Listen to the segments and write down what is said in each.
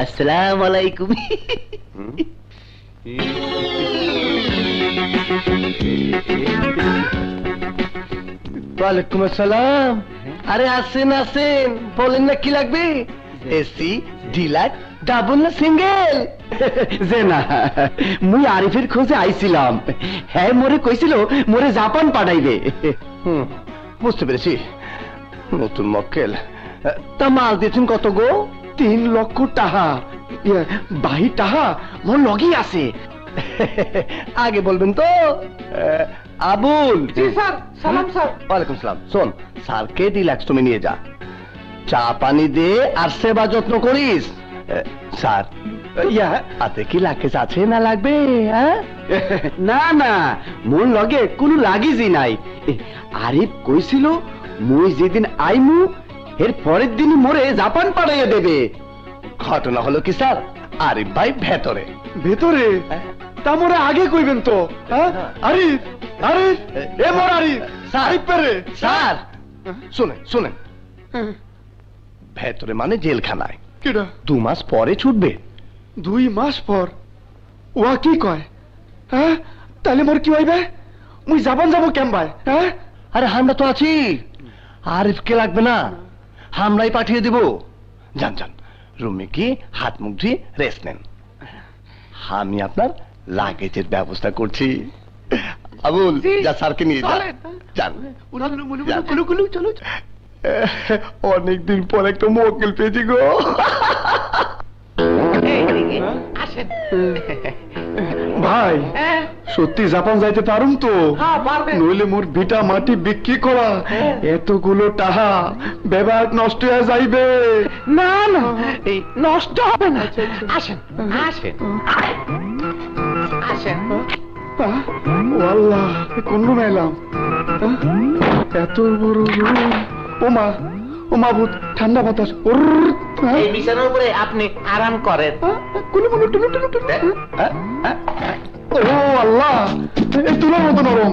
আসসালামু আলাইকুম। ওয়ালাইকুম আসসালাম। আরে আসেন আসেন, বলেন না কি লাগবে? এসি, ডিলাক্স, ডাবল না সিঙ্গেল? যে না, মুই আরিফের খোঁজে আইছিলাম। হ্যাঁ মোরে কইছিল মোরে জাপান পাঠাইবে। বুঝতে পেরেছি, নতুন মক্কেল। তা মাল দিয়েছেন কত গো? 3 লক্ষ টাকা। বাহির টাকা মোর লগি আছে। আগে বলবেন তো। আবুল। জি স্যার। সালাম স্যার। ওয়ালাইকুম সালাম। শোন, স্যারকে ডিলাক্স তুমি নিয়ে যা, চা পানি দে আর সেবা যত্ন করিস। স্যার, হাতে কি লাগেজ আছে না লাগবে? না না, মোর লগে কোনো লাগেজই নাই। আরিফ কইছিল মুই যেদিন আইমু এর পরের দিনই মোরে জাপান পাঠাইয়া দেবে। ঘটনা হলো কি স্যার, আরিফ ভাই ভেতরে। ভেতরে? তা মোরে আগে কইবেন তো। আরিফ, আরিফ, এ মোর আরিফ। আরিফ পেরে স্যার শুনেন শুনেন, ভেতরে মানে জেলখানায়। কেডা? 2 মাস পরে ছুটবে। 2 মাস পর? ওয়া কি কয়? হ্যাঁ, তাহলে মোর কি হইবে? মুই জাপান যাবো কেম ভাই? হ্যাঁ, আরে আমরা তো আছি, আরিফকে লাগবে না, আমরাই পাঠিয়ে দেব। যান যান, রুমে কি হাত মুখ ধুয়ে রেস্ট নেন, আমি আপনার লাগেজের ব্যবস্থা করছি। আবুল, যা স্যারকে নিয়ে যান। চলো। অনেকদিন পর একটা মক্কেল পেয়েছি গো। ভাই সত্যি জাপান যাইতে পারুম তো? নইলে মোর বিটা মাটি বিক্রি করা এতগুলো টাকা ব্যবহার নষ্ট হয়ে যাইবে। না না, এই নষ্ট হবে না। আসেন আসেন আসেন। আল্লাহ, কোন রুমে এলাম? এত বড় রুম। ওমা ওমা, ভূত, ঠান্ডা বাতাস। এই বিছানার উপরে আপনি আরাম করেন। ও আল্লাহ, এই তুলার মতো নরম।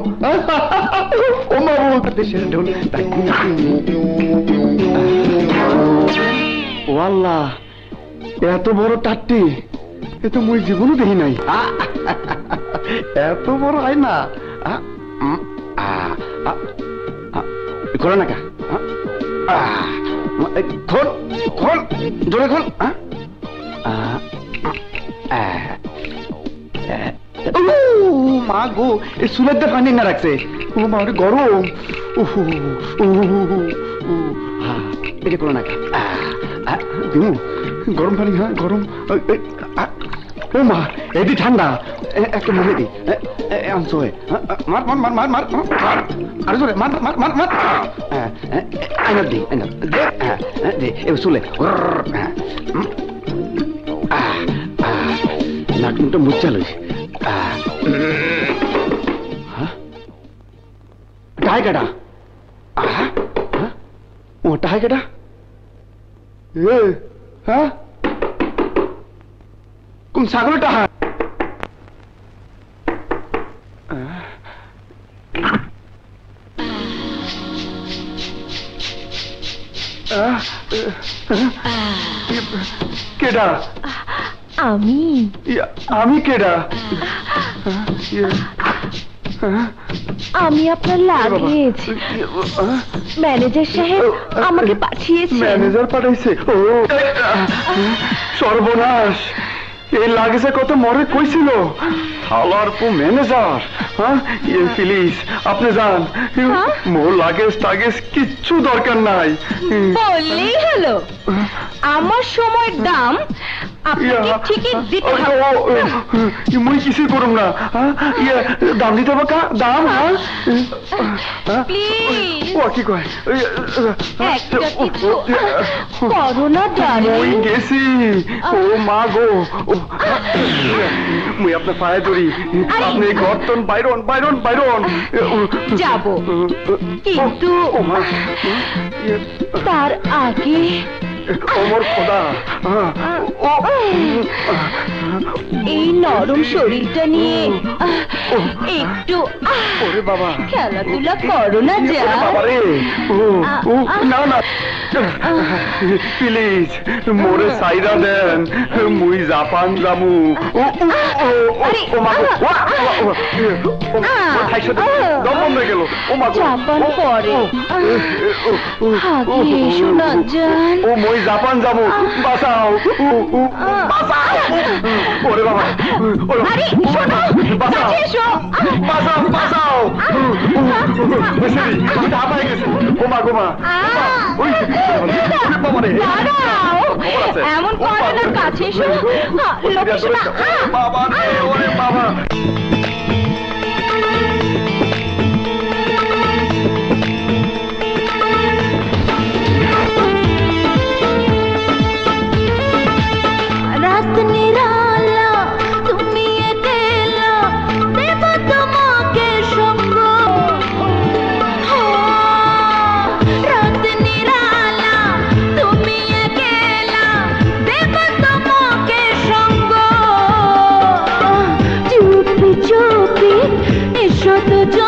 ওমা ভূত। ও আল্লাহ, এত বড় টাট্টি এ তো মুই জীবনও দেখি নাই। এত বড় হয় না। খোলা না কা? খোল খোল, জোরে খোল। মা গো, এই চুলের দিয়ে পানি না রাখছে। ও মা, গরম। এটা খোলা না কা? গরম পানি। হ্যাঁ গরম। ও মা, এদি ঠান্ডা। একটা মনে দি আনসোয়। মার মার মার মার মার মার, আরে জোরে মার মার মার মার। আইনার দি, আইনার দে। দে এবার চুলে। নাক মুখটা মুচ্ছা লইছে। টাই কাটা? ও টাই কাটা? হ্যাঁ, কোন ছাগলের টাকা? কেডা? আমি। আমি কেডা? আমি আপনার লাগেজ। ম্যানেজার সাহেব আমাকে পাঠিয়েছে। ম্যানেজার পাঠাইছে? ও সর্বনাশ, এই লাগেজে কত মরে কইছিল। হালার পো ম্যানেজার। হ্যাঁ, প্লিজ আপনি যান, মোর লাগেজ টাগেজ কিচ্ছু দরকার নাই। বললেই হলো, আমার সময়ের দাম আপনাকে ঠিকই দিতে হবে। মুই কিছুই করুম না। দাম দিতে হবে কা? দাম? প্লিজ ও কি কয়? একটা কিছু করো না ডার্লিং। মুই গেছি। ও মা গো, মুই আপনার পায়ে ধরি, আপনি গর্তন বাইরন বাইরন বাইরন। যাব, কিন্তু তার আগে ওমর খোদা ও এই নরম শরীরটা নিয়ে একটু ওরে বাবা খেলাধুলা করো না যা বাবা রে না না প্লিজ মোরে সাইরা দেন মুই জাপান যামু জাপান পরে আগে এসো না জান ও মই জাপান যাবো বাঁচাও বাঁচাও ওরে বাবা আরে শোনো বাঁচাও কাছে এসো বাঁচাও বাঁচাও হাঁপাই গেছে গোমা গোমা ওই বাবা রে দাঁড়াও এমন করো না কাছে এসো লক্ষ্মী বাবা রে ওরে বাবা রাত নিরালা তুমি একেলা দেব তোমাকে সঙ্গ রাত নিরালা তুমি একেলা দেব তোমাকে সঙ্গ চুপি চুপি এসো তো